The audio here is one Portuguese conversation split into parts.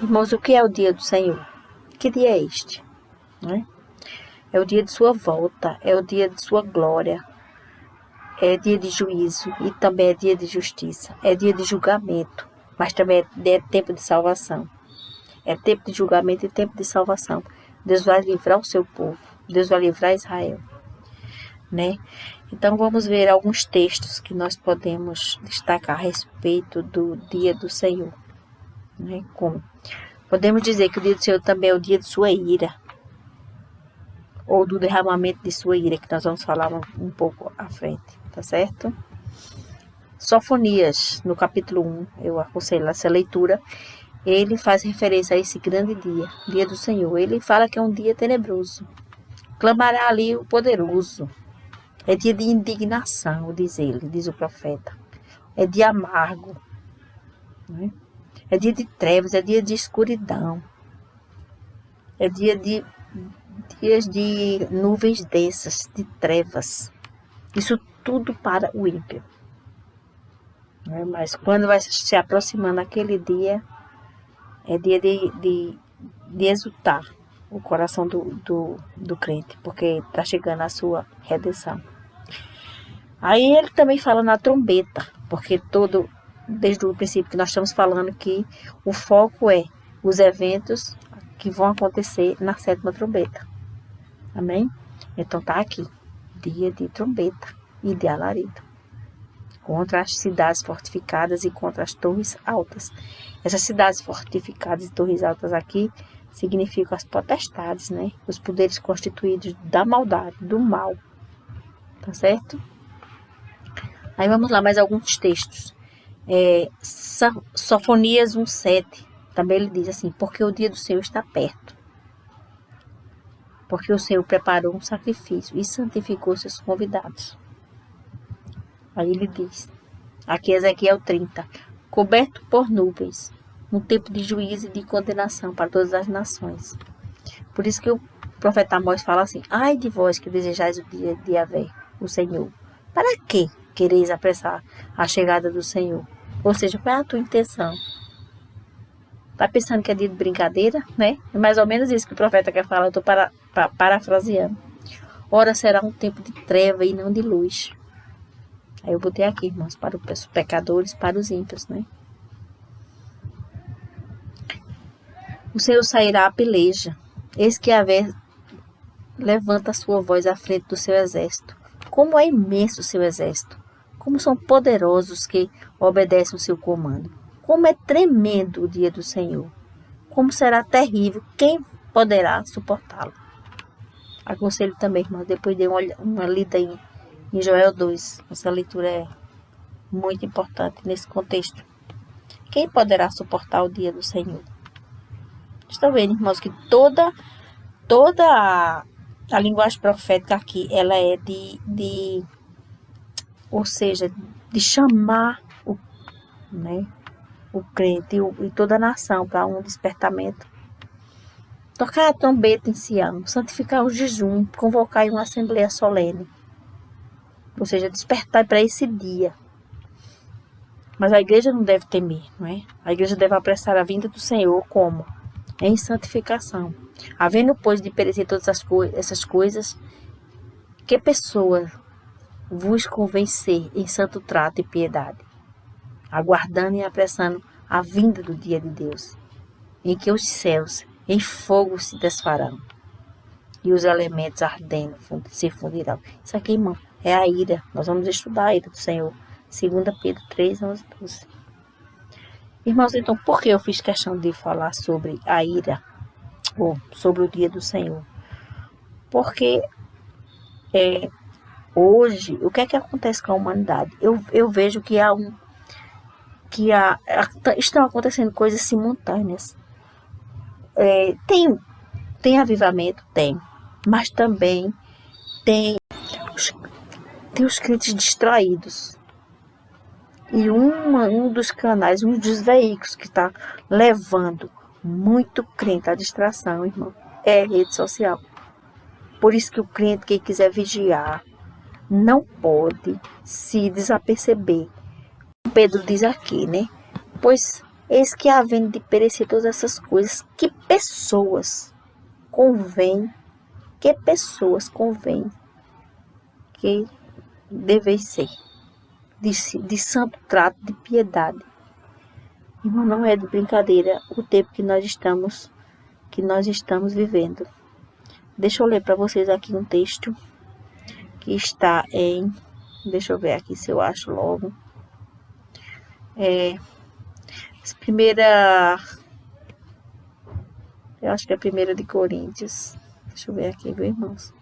Irmãos, o que é o dia do Senhor? Que dia é este? Né? É o dia de sua volta, é o dia de sua glória, é dia de juízo e também é dia de justiça, é dia de julgamento, mas também é tempo de salvação. É tempo de julgamento e tempo de salvação. Deus vai livrar o seu povo, Deus vai livrar Israel, né? Então vamos ver alguns textos que nós podemos destacar a respeito do dia do Senhor, né? Como podemos dizer que o dia do Senhor também é o dia de sua ira, ou do derramamento de sua ira, que nós vamos falar um pouco à frente, tá certo? Sofonias, no capítulo 1, eu aconselho essa leitura, ele faz referência a esse grande dia, dia do Senhor. Ele fala que é um dia tenebroso. Clamará ali o poderoso. É dia de indignação, diz ele, diz o profeta. É dia amargo, né? É dia de trevas, é dia de escuridão. É dia de dias de nuvens densas, de trevas. Isso tudo para o ímpio. Né? Mas quando vai se aproximando aquele dia, é dia de exultar o coração do crente, porque está chegando a sua redenção. Aí ele também fala na trombeta, porque desde o princípio que nós estamos falando que o foco é os eventos que vão acontecer na 7ª trombeta. Amém? Então tá aqui, dia de trombeta e de alarido, contra as cidades fortificadas e contra as torres altas. Essas cidades fortificadas e torres altas aqui significam as potestades, né? Os poderes constituídos da maldade, do mal. Tá certo? Aí vamos lá, mais alguns textos. Sofonias 1:7, também ele diz assim, porque o dia do Senhor está perto. Porque o Senhor preparou um sacrifício e santificou seus convidados. Aí ele diz, aqui Ezequiel 30, coberto por nuvens, um tempo de juízo e de condenação para todas as nações. Por isso que o profeta Amós fala assim, ai de vós que desejais o dia de Yahvé, o Senhor. Para que quereis apressar a chegada do Senhor? Ou seja, qual é a tua intenção? Tá pensando que é dia de brincadeira, né? É mais ou menos isso que o profeta quer falar, eu estou parafraseando. Ora será um tempo de treva e não de luz. Aí eu botei aqui, irmãos, para os pecadores, para os ímpios, né? O Senhor sairá à peleja. Eis que Yahvé levanta a sua voz à frente do seu exército. Como é imenso o seu exército. Como são poderosos que obedecem o seu comando. Como é tremendo o dia do Senhor. Como será terrível. Quem poderá suportá-lo? Aconselho também, irmãos, depois de uma lida em Joel 2. Essa leitura é muito importante nesse contexto. Quem poderá suportar o dia do Senhor? Estão vendo, irmãos, que toda a linguagem profética aqui, ela é ou seja, de chamar o crente e toda a nação para um despertamento. Tocar a trombeta em Sião, santificar o jejum, convocar uma assembleia solene. Ou seja, despertar para esse dia. Mas a igreja não deve temer, não é? A igreja deve apressar a vinda do Senhor como? Em santificação. Havendo, pois, de perecer todas essas coisas, que pessoa vos convencer em santo trato e piedade, aguardando e apressando a vinda do dia de Deus, em que os céus em fogo se desfarão e os elementos ardendo se fundirão. Isso aqui, irmão, é a ira. Nós vamos estudar a ira do Senhor. 2 Pedro 3, 11, 12. Irmãos, então, por que eu fiz questão de falar sobre a ira, ou sobre o dia do Senhor? Porque hoje, o que é que acontece com a humanidade? Eu vejo que estão acontecendo coisas simultâneas. Tem avivamento? Tem. Mas também tem os crentes distraídos. E um dos canais, um dos veículos que está levando muito crente à distração, irmão, é a rede social. Por isso que o crente, quem quiser vigiar, não pode se desaperceber. Pedro diz aqui, né? Pois Eis que havendo de perecer todas essas coisas, que pessoas convém que deveis ser de santo trato, de piedade. Irmão, não é de brincadeira o tempo que nós estamos vivendo. Deixa eu ler para vocês aqui um texto que está em, deixa eu ver aqui se eu acho logo. Eu acho que é 1 de Coríntios. Deixa eu ver aqui, viu, irmãos?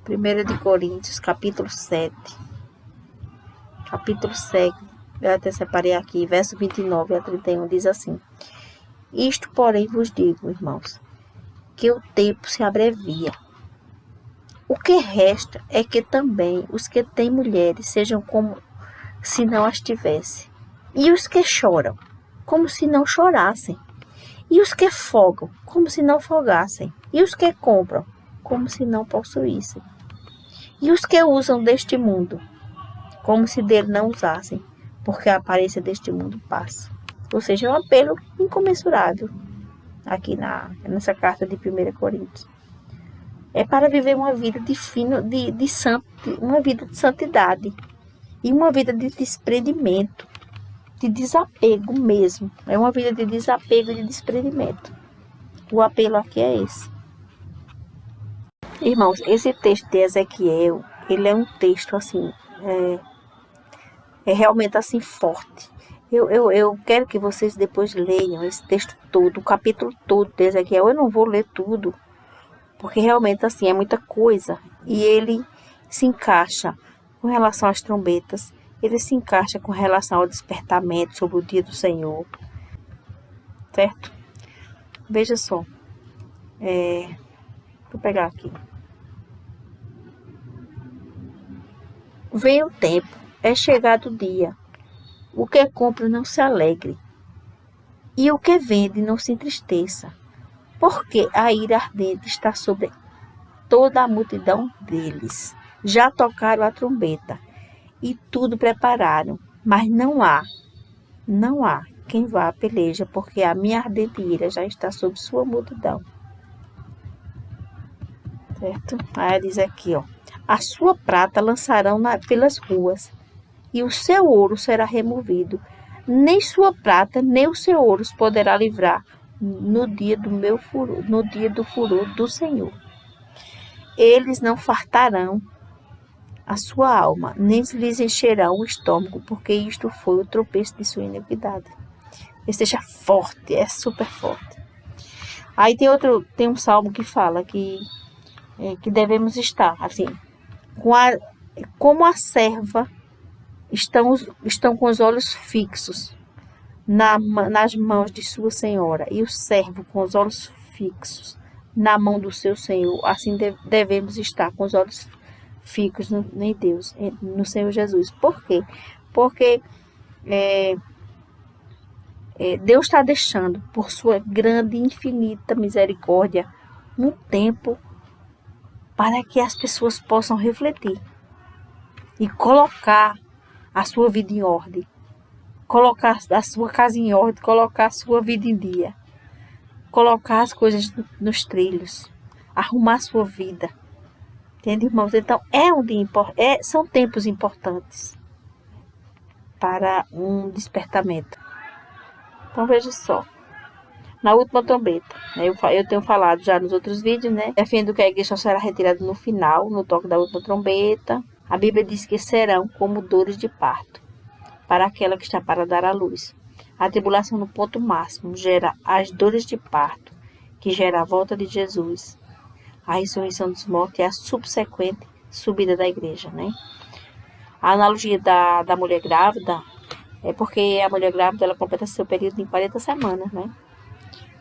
1 de Coríntios, capítulo 7. Capítulo 7, eu até separei aqui, verso 29 a 31, diz assim: Isto, porém, vos digo, irmãos, que o tempo se abrevia. O que resta é que também os que têm mulheres sejam como se não as tivessem, e os que choram, como se não chorassem, e os que folgam, como se não folgassem, e os que compram, como se não possuíssem, e os que usam deste mundo, como se dele não usassem, porque a aparência deste mundo passa. Ou seja, é um apelo incomensurável aqui nessa carta de 1 Coríntios. É para viver uma vida uma vida de santidade e uma vida de desprendimento, de desapego mesmo. É uma vida de desapego e de desprendimento. O apelo aqui é esse. Irmãos, esse texto de Ezequiel, ele é um texto assim, é realmente assim forte. Eu quero que vocês depois leiam esse texto todo, o capítulo todo de Ezequiel. Eu não vou ler tudo, porque realmente assim é muita coisa. E ele se encaixa com relação às trombetas, ele se encaixa com relação ao despertamento sobre o dia do Senhor. Certo? Veja só. Vou pegar aqui. Vem o tempo, é chegado o dia. O que compra não se alegre, e o que vende não se entristeça, porque a ira ardente está sobre toda a multidão deles. Já tocaram a trombeta, e tudo prepararam, mas não há quem vá à peleja, porque a minha ardente ira já está sobre sua multidão. Certo? Aí diz aqui, ó. A sua prata lançarão pelas ruas, e o seu ouro será removido. Nem sua prata, nem o seu ouro poderá livrar no dia do furor do Senhor. Eles não fartarão a sua alma, nem lhes encherão o estômago, porque isto foi o tropeço de sua iniquidade. Esse é forte, é super forte. Aí tem um salmo que fala que devemos estar, assim, como a serva estão com os olhos fixos nas mãos de sua senhora, e o servo com os olhos fixos na mão do seu senhor. Assim devemos estar com os olhos fixos em Deus, no Senhor Jesus. Por quê? Porque Deus está deixando, por sua grande e infinita misericórdia, um tempo para que as pessoas possam refletir e colocar a sua vida em ordem, colocar a sua casa em ordem, colocar a sua vida em dia, colocar as coisas nos trilhos, arrumar a sua vida. Entende, irmãos? Então, são tempos importantes para um despertamento. Então, veja só. Na última trombeta, eu tenho falado já nos outros vídeos, né? Defendo que a igreja será retirada no final, no toque da última trombeta. A Bíblia diz que serão como dores de parto para aquela que está para dar à luz. A tribulação no ponto máximo gera as dores de parto, que gera a volta de Jesus, a ressurreição dos mortos e a subsequente subida da igreja, né? A analogia da mulher grávida é porque a mulher grávida ela completa seu período em 40 semanas, né?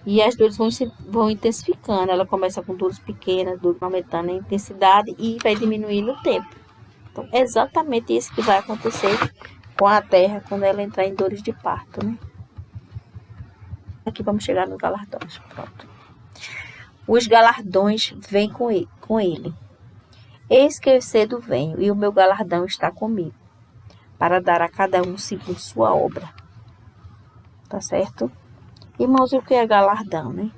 E as dores vão intensificando. Ela começa com dores pequenas, dores aumentando a intensidade e vai diminuindo o tempo. Então, é exatamente isso que vai acontecer com a terra quando ela entrar em dores de parto, né? Aqui vamos chegar nos galardões. Pronto. Os galardões vêm com ele. Eis que eu cedo venho, e o meu galardão está comigo, para dar a cada um segundo sua obra. tá certo? Irmãos, o que é galardão, né?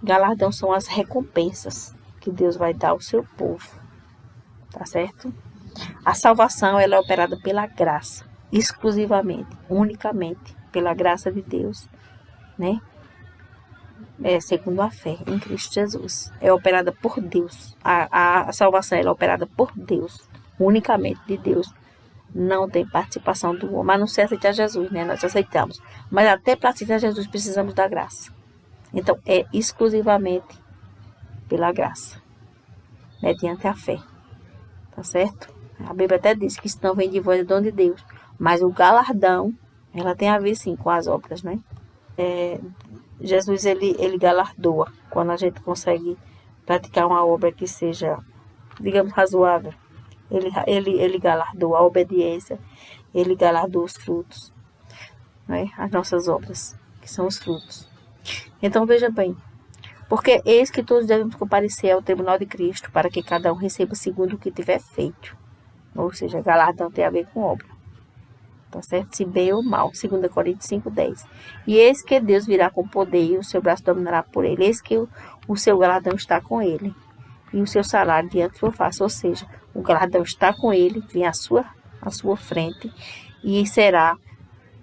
Galardão são as recompensas que Deus vai dar ao seu povo, tá certo? A salvação, ela é operada pela graça, exclusivamente, unicamente, pela graça de Deus, né? Segundo a fé em Cristo Jesus. É operada por Deus. A salvação, ela é operada por Deus, unicamente de Deus. Não tem participação do homem, a não ser aceitar Jesus, né? Nós aceitamos. Mas até para aceitar Jesus, precisamos da graça. Então, é exclusivamente pela graça, mediante a fé, tá certo? A Bíblia até diz que isso não vem de vós, é dom de Deus. Mas o galardão, ela tem a ver, sim, com as obras, né? Jesus, ele galardoa quando a gente consegue praticar uma obra que seja, digamos, razoável. Ele galardoa a obediência, ele galardoa os frutos, né? As nossas obras, que são os frutos. Então, veja bem, porque eis que todos devemos comparecer ao tribunal de Cristo, para que cada um receba segundo o que tiver feito. Ou seja, galardão tem a ver com obra. Tá certo? Se bem ou mal. 2 Coríntios 5:10. E eis que Deus virá com poder e o seu braço dominará por ele. Eis que o seu galardão está com ele. E o seu salário diante da sua face. Ou seja, o galardão está com ele, vem à sua frente e será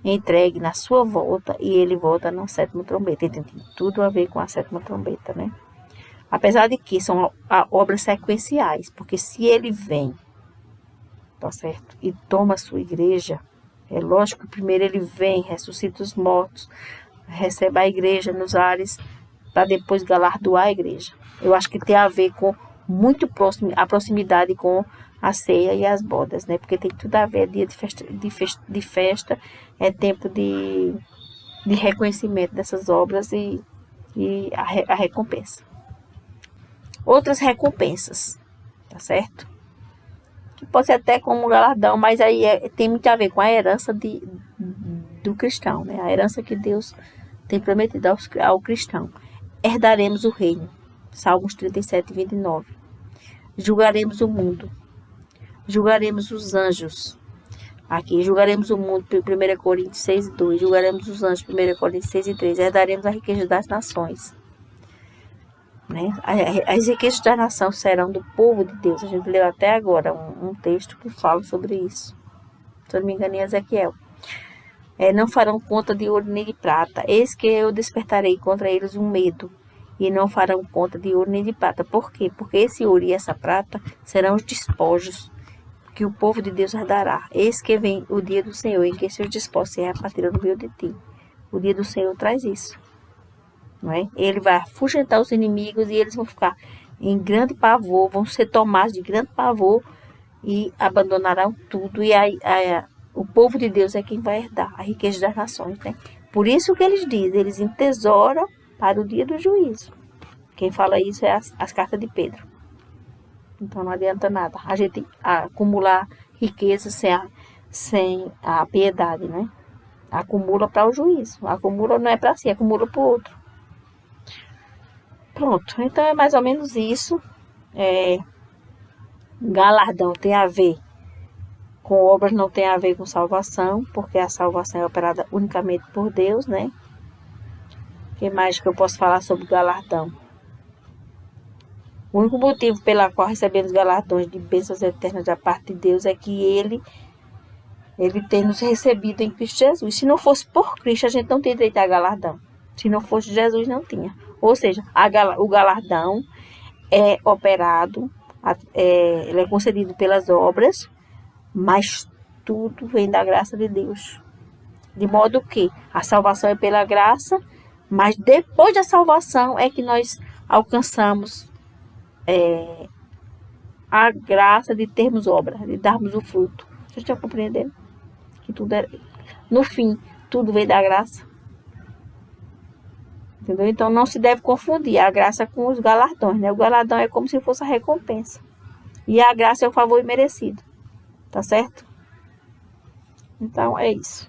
entregue na sua volta, e ele volta na sétima trombeta. Ele tem tudo a ver com a sétima trombeta, né? Apesar de que são obras sequenciais, porque se ele vem, tá certo, e toma a sua igreja, é lógico que primeiro ele vem, ressuscita os mortos, recebe a igreja nos ares, para depois galardoar a igreja. Eu acho que tem a ver com muito próximo, a proximidade com a ceia e as bodas, né? Porque tem tudo a ver, dia de festa, é tempo de reconhecimento dessas obras e a recompensa. Outras recompensas, tá certo? Que pode ser até como galardão, mas aí tem muito a ver com a herança do cristão, né? A herança que Deus tem prometido ao cristão. Herdaremos o reino. Salmos 37:29. Julgaremos o mundo. Julgaremos os anjos. Aqui, julgaremos o mundo, 1 Coríntios 6:2. Julgaremos os anjos, 1 Coríntios 6:3. Herdaremos a riqueza das nações. Né? As riquezas da nação serão do povo de Deus. A gente leu até agora um texto que fala sobre isso. Se eu não me engano, em Ezequiel. Não farão conta de ouro nem de prata. Eis que eu despertarei contra eles um medo. E não farão conta de ouro nem de prata. Por quê? Porque esse ouro e essa prata serão os despojos que o povo de Deus herdará. Eis que vem o dia do Senhor, em que seus despojos se repartirão no meio de ti. O dia do Senhor traz isso. Não é? Ele vai afugentar os inimigos e eles vão ficar em grande pavor, vão ser tomados de grande pavor e abandonarão tudo. E o povo de Deus é quem vai herdar a riqueza das nações. Né? Por isso que eles dizem, eles entesouram para o dia do juízo. Quem fala isso é as cartas de Pedro. Então não adianta nada a gente acumular riqueza sem a piedade, né? Acumula para o juízo. Acumula não é para si, acumula para o outro. Pronto, então é mais ou menos isso. Galardão tem a ver com obras, não tem a ver com salvação, porque a salvação é operada unicamente por Deus, né? O que mais que eu posso falar sobre galardão? O único motivo pela qual recebemos galardões de bênçãos eternas da parte de Deus é que Ele tem nos recebido em Cristo Jesus. Se não fosse por Cristo, a gente não tem direito a galardão. Se não fosse Jesus, não tinha. Ou seja, o galardão é operado, ele é concedido pelas obras, mas tudo vem da graça de Deus. De modo que a salvação é pela graça, mas depois da salvação é que nós alcançamos a graça de termos obra, de darmos o fruto. Vocês estão compreendendo? Que tudo no fim, tudo vem da graça. Entendeu? Então não se deve confundir a graça com os galardões, né? O galardão é como se fosse a recompensa. E a graça é o favor imerecido. Tá certo? Então é isso.